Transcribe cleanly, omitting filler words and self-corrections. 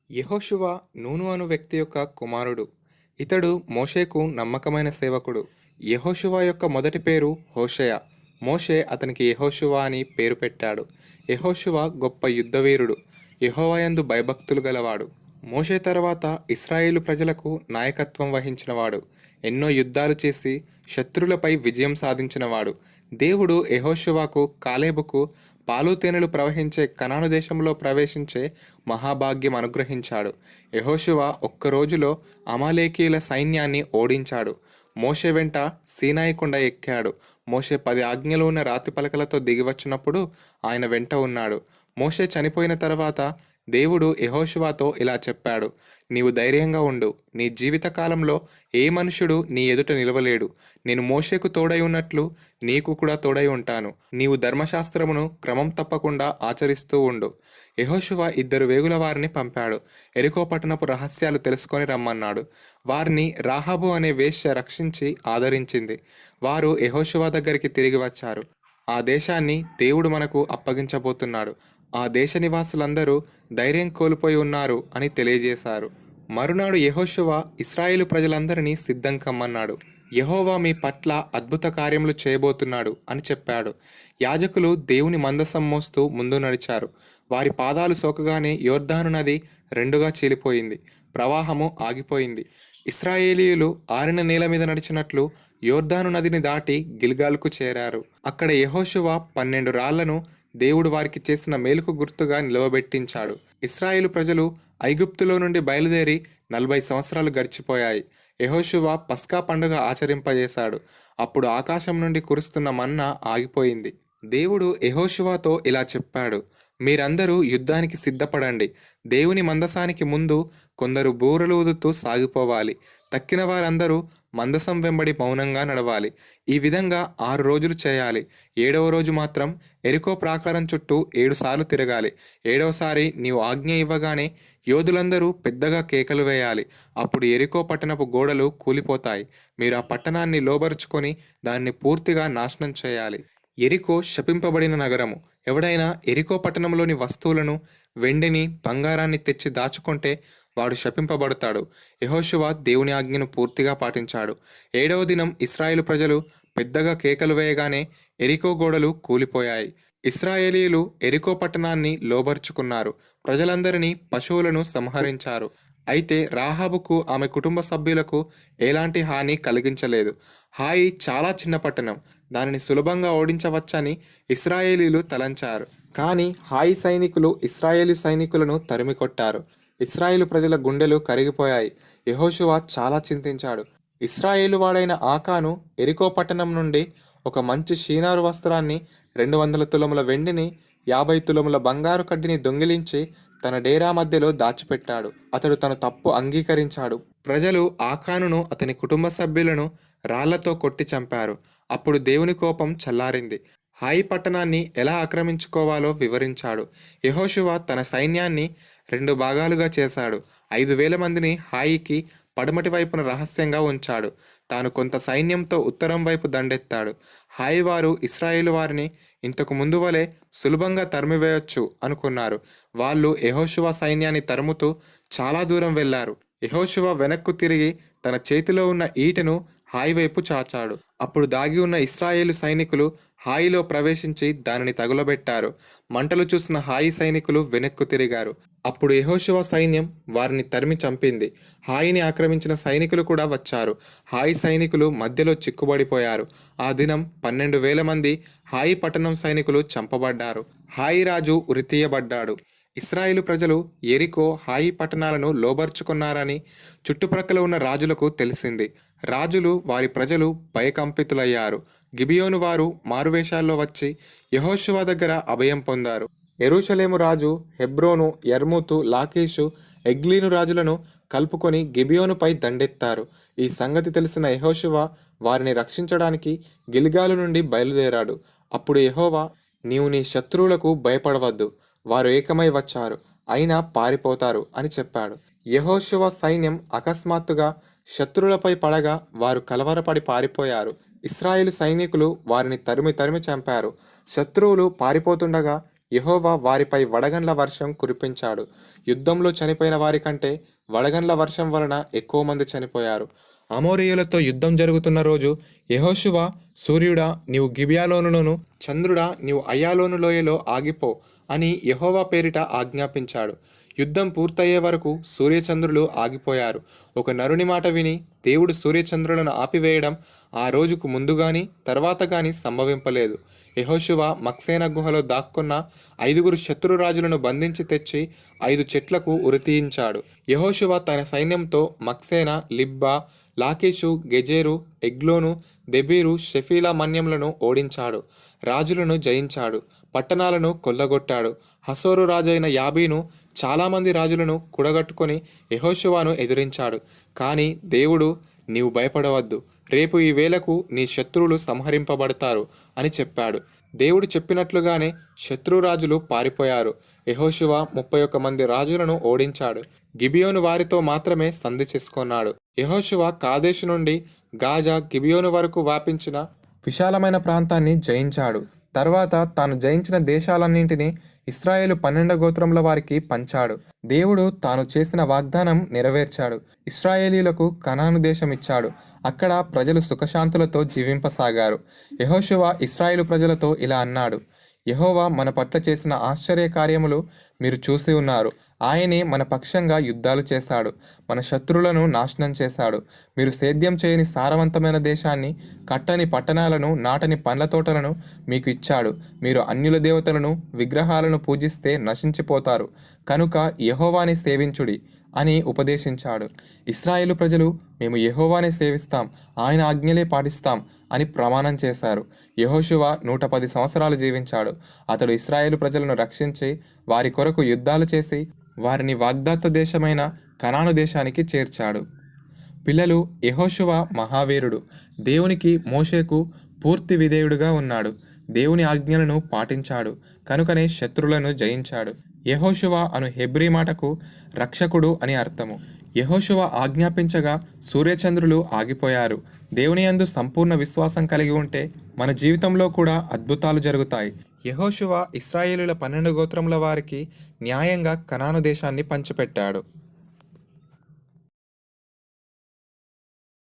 యెహోషువ నూను అను వ్యక్తి యొక్క కుమారుడు. ఇతడు మోషేకు నమ్మకమైన సేవకుడు. యెహోషువ యొక్క మొదటి పేరు హోషేయ. మోషే అతనికి యెహోషువ అని పేరు పెట్టాడు. యెహోషువ గొప్ప యుద్ధవీరుడు. యెహోవాయందు భయభక్తులు గలవాడు. మోషే తర్వాత ఇశ్రాయేలు ప్రజలకు నాయకత్వం వహించినవాడు. ఎన్నో యుద్ధాలు చేసి శత్రులపై విజయం సాధించినవాడు. దేవుడు యెహోషువకు, కాలేబుకు పాలు తేనెలు ప్రవహించే కనాను దేశంలో ప్రవేశించే మహాభాగ్యం అనుగ్రహించాడు. యెహోషువ ఒక్క రోజులో అమాలేకీయుల సైన్యాన్ని ఓడించాడు. మోషే వెంట సీనాయి కొండ ఎక్కాడు. మోషే 10 ఆజ్ఞలు ఉన్న రాతి పలకలతో దిగివచ్చినప్పుడు ఆయన వెంట ఉన్నాడు. మోషే చనిపోయిన తర్వాత దేవుడు యెహోషువతో ఇలా చెప్పాడు: నీవు ధైర్యంగా ఉండు. నీ జీవితకాలంలో ఏ మనుషుడు నీ ఎదుట నిలవలేడు. నేను మోషేకు తోడై ఉన్నట్లు నీకు కూడా తోడై ఉంటాను. నీవు ధర్మశాస్త్రమును క్రమం తప్పకుండా ఆచరిస్తూ ఉండు. యెహోషువ 2 వేగుల వారిని పంపాడు. యెరికో పట్టణపు రహస్యాలు తెలుసుకొని రమ్మన్నాడు. వారిని రాహాబు అనే వేశ్య రక్షించి ఆదరించింది. వారు యెహోషువ దగ్గరికి తిరిగి వచ్చారు. ఆ దేశాన్ని దేవుడు మనకు అప్పగించబోతున్నాడు. ఆ దేశ నివాసులందరూ ధైర్యం కోల్పోయి ఉన్నారు అని తెలియజేశారు. మరునాడు యెహోషువ ఇశ్రాయేలు ప్రజలందరినీ సిద్ధం కమ్మన్నాడు. యెహోవా మీ పట్ల అద్భుత కార్యములు చేయబోతున్నాడు అని చెప్పాడు. యాజకులు దేవుని మందసం మోస్తూ ముందు నడిచారు. వారి పాదాలు సోకగానే యొర్దాను నది రెండుగా చీలిపోయింది. ప్రవాహము ఆగిపోయింది. ఇశ్రాయేలీయులు ఆరిన నేల మీద నడిచినట్లు యొర్దాను నదిని దాటి గిల్గాలుకు చేరారు. అక్కడ యెహోషువ 12 రాళ్లను దేవుడు వారికి చేసిన మేలుకు గుర్తుగా నిలవబెట్టించాడు. ఇశ్రాయేలు ప్రజలు ఐగుప్తులో నుండి బయలుదేరి 40 సంవత్సరాలు గడిచిపోయాయి. యెహోషువ పస్కా పండుగ ఆచరింపజేశాడు. అప్పుడు ఆకాశం నుండి కురుస్తున్న మన్నా ఆగిపోయింది. దేవుడు యెహోషువతో ఇలా చెప్పాడు: మీరందరూ యుద్ధానికి సిద్ధపడండి. దేవుని మందసానికి ముందు కొందరు బూరలు ఊదుతూ సాగిపోవాలి. తక్కిన వారందరూ మందసం వెంబడి మౌనంగా నడవాలి. ఈ విధంగా 6 రోజులు చేయాలి. 7వ రోజు మాత్రం యెరికో ప్రాకారం చుట్టూ 7 సార్లు తిరగాలి. 7వసారి నీవు ఆజ్ఞ ఇవ్వగానే యోధులందరూ పెద్దగా కేకలు వేయాలి. అప్పుడు యెరికో పట్టణపు గోడలు కూలిపోతాయి. మీరు ఆ పట్టణాన్ని లోబరుచుకొని దాన్ని పూర్తిగా నాశనం చేయాలి. యెరికో శపింపబడిన నగరము. ఎవడైనా యెరికో పట్టణంలోని వస్తువులను, వెండిని, బంగారాన్ని తెచ్చి దాచుకుంటే వాడు శపింపబడతాడు. యెహోషువ దేవుని ఆజ్ఞను పూర్తిగా పాటించాడు. 7వ దినం ఇశ్రాయేలు ప్రజలు పెద్దగా కేకలు వేయగానే యెరికో గోడలు కూలిపోయాయి. ఇశ్రాయేలీయులు యెరికో పట్టణాన్ని లోబరుచుకున్నారు. ప్రజలందరినీ, పశువులను సంహరించారు. అయితే రాహాబుకు, ఆమె కుటుంబ సభ్యులకు ఎలాంటి హాని కలిగించలేదు. హాయి చాలా చిన్న పట్టణం. దానిని సులభంగా ఓడించవచ్చని ఇశ్రాయేలీయులు తలంచారు. కానీ హాయి సైనికులు ఇశ్రాయేలు సైనికులను తరిమికొట్టారు. ఇశ్రాయేలు ప్రజల గుండెలు కరిగిపోయాయి. యెహోషువ చాలా చింతించాడు. ఇశ్రాయేలు వాడైన ఆకాను యెరికో పట్టణం నుండి ఒక మంచి షీనారు వస్త్రాన్ని, 200 తులముల వెండిని, 50 తులముల బంగారు కడ్డిని దొంగిలించి తన డేరా మధ్యలో దాచిపెట్టాడు. అతడు తన తప్పు అంగీకరించాడు. ప్రజలు ఆకానును, అతని కుటుంబ సభ్యులను రాళ్లతో కొట్టి చంపారు. అప్పుడు దేవుని కోపం చల్లారింది. హాయి పట్టణాన్ని ఎలా ఆక్రమించుకోవాలో వివరించాడు. యెహోషువ తన సైన్యాన్ని 2 భాగాలుగా చేశాడు. 5,000 మందిని హాయికి పడమటి వైపున రహస్యంగా ఉంచాడు. తాను కొంత సైన్యంతో ఉత్తరం వైపు దండెత్తాడు. హాయి వారు ఇశ్రాయేలు వారిని ఇంతకు ముందు వలె సులభంగా తరిమివేయొచ్చు అనుకున్నారు. వాళ్ళు యెహోషువ సైన్యాన్ని తరుముతూ చాలా దూరం వెళ్లారు. యెహోషువ వెనక్కు తిరిగి తన చేతిలో ఉన్న ఈటెను హాయి వైపు చాచాడు. అప్పుడు దాగి ఉన్న ఇశ్రాయేలు సైనికులు హాయిలో ప్రవేశించి దానిని తగులబెట్టారు. మంటలు చూసిన హాయి సైనికులు వెనక్కు తిరిగారు. అప్పుడు యెహోషువ సైన్యం వారిని తరిమి చంపింది. హాయిని ఆక్రమించిన సైనికులు కూడా వచ్చారు. హాయి సైనికులు మధ్యలో చిక్కుబడిపోయారు. ఆ దినం 12,000 మంది హాయి పట్టణం సైనికులు చంపబడ్డారు. హాయి రాజు ఉరితీయబడ్డాడు. ఇశ్రాయేలు ప్రజలు యెరికో, హాయి పట్టణాలను లోబర్చుకున్నారని చుట్టుప్రక్కల ఉన్న రాజులకు తెలిసింది. రాజులు, వారి ప్రజలు భయకంపితులయ్యారు. గిబియోను వారు మారువేషాల్లో వచ్చి యెహోషువ దగ్గర అభయం పొందారు. యెరూషలేము రాజు హెబ్రోను, యర్మూతు, లాకీషు, ఎగ్లీను రాజులను కలుపుకొని గిబియోనుపై దండెత్తారు. ఈ సంగతి తెలిసిన యెహోషువ వారిని రక్షించడానికి గిల్గాలు నుండి బయలుదేరాడు. అప్పుడు యెహోవా, నీవు నీ శత్రువులకు భయపడవద్దు. వారు ఏకమై వచ్చారు, అయినా పారిపోతారు అని చెప్పాడు. యెహోషువ సైన్యం అకస్మాత్తుగా శత్రువులపై పడగా వారు కలవరపడి పారిపోయారు. ఇశ్రాయేలు సైనికులు వారిని తరిమి తరిమి చంపారు. శత్రువులు పారిపోతుండగా యెహోవా వారిపై వడగండ్ల వర్షం కురిపించాడు. యుద్ధంలో చనిపోయిన వారి కంటే వడగండ్ల వర్షం వలన ఎక్కువ మంది చనిపోయారు. అమోరీయులతో యుద్ధం జరుగుతున్న రోజు యెహోషువ, సూర్యుడా నీవు గిబియాలోనులోను, చంద్రుడా నీవు అయ్యాలోను లోయలో ఆగిపో అని యెహోవా పేరిట ఆజ్ఞాపించాడు. యుద్ధం పూర్తయ్యే వరకు సూర్యచంద్రులు ఆగిపోయారు. ఒక నరుని మాట విని దేవుడు సూర్యచంద్రులను ఆపివేయడం ఆ రోజుకు ముందు గాని తర్వాత గాని సంభవింపలేదు. యెహోషువ మక్సేన గుహలో దాక్కున్న 5 శత్రురాజులను బంధించి తెచ్చి 5 చెట్లకు ఉరితీయించాడు. యెహోషువ తన సైన్యంతో మక్సేన, లిబ్బా, లాకీషు, గెజెరు, ఎగ్లోను, దెబీరు, షెఫీలా మన్యంలను ఓడించాడు. రాజులను జయించాడు. పట్టణాలను కొల్లగొట్టాడు. హసోరు రాజైన యాబీను చాలామంది రాజులను కూడగట్టుకొని యెహోషువను ఎదిరించాడు. కానీ దేవుడు, నీవు భయపడవద్దు, రేపు ఈ వేళకు నీ శత్రువులు సంహరింపబడతారు అని చెప్పాడు. దేవుడు చెప్పినట్లుగానే శత్రురాజులు పారిపోయారు. యెహోషువ 31 మంది రాజులను ఓడించాడు. గిబియోను వారితో మాత్రమే సంధి చేసుకున్నాడు. యెహోషువ కాదేషు నుండి గాజా, గిబియోను వరకు వ్యాపించిన విశాలమైన ప్రాంతాన్ని జయించాడు. తర్వాత తాను జయించిన దేశాలన్నింటినీ ఇశ్రాయేలు 12 గోత్రముల వారికి పంచాడు. దేవుడు తాను చేసిన వాగ్దానం నెరవేర్చాడు. ఇశ్రాయేలీలకు కనాను దేశం ఇచ్చాడు. అక్కడ ప్రజలు సుఖశాంతులతో జీవింపసాగారు. యెహోషువ ఇశ్రాయేలు ప్రజలతో ఇలా అన్నాడు: యెహోవా మన పట్ల చేసిన ఆశ్చర్య కార్యములు మీరు చూసి ఉన్నారు. ఆయనే మన పక్షంగా యుద్ధాలు చేశాడు. మన శత్రువులను నాశనం చేశాడు. మీరు సేద్యం చేయని సారవంతమైన దేశాన్ని, కట్టని పట్టణాలను, నాటని పండ్ల తోటలను మీకు ఇచ్చాడు. మీరు అన్యుల దేవతలను, విగ్రహాలను పూజిస్తే నశించిపోతారు. కనుక యెహోవాని సేవించుడి అని ఉపదేశించాడు. ఇశ్రాయేలు ప్రజలు మేము యెహోవాని సేవిస్తాం, ఆయన ఆజ్ఞలే పాటిస్తాం అని ప్రమాణం చేశారు. యెహోషువ 110 సంవత్సరాలు జీవించాడు. అతడు ఇశ్రాయేలు ప్రజలను రక్షించి వారి కొరకు యుద్ధాలు చేసి వారిని వాగ్దత్త దేశమైన కనాను దేశానికి చేర్చాడు. పిల్లలు, యెహోషువ మహావీరుడు. దేవునికి, మోషేకు పూర్తి విధేయుడుగా ఉన్నాడు. దేవుని ఆజ్ఞలను పాటించాడు. కనుకనే శత్రువులను జయించాడు. యెహోషువ అను హెబ్రీ మాటకు రక్షకుడు అని అర్థము. యెహోషువ ఆజ్ఞాపించగా సూర్యచంద్రులు ఆగిపోయారు. దేవుని యందు సంపూర్ణ విశ్వాసం కలిగి ఉంటే మన జీవితంలో కూడా అద్భుతాలు జరుగుతాయి. యెహోషువ ఇశ్రాయేలుల 12 గోత్రముల వారికి న్యాయంగా కనాను దేశాన్ని పంచిపెట్టాడు.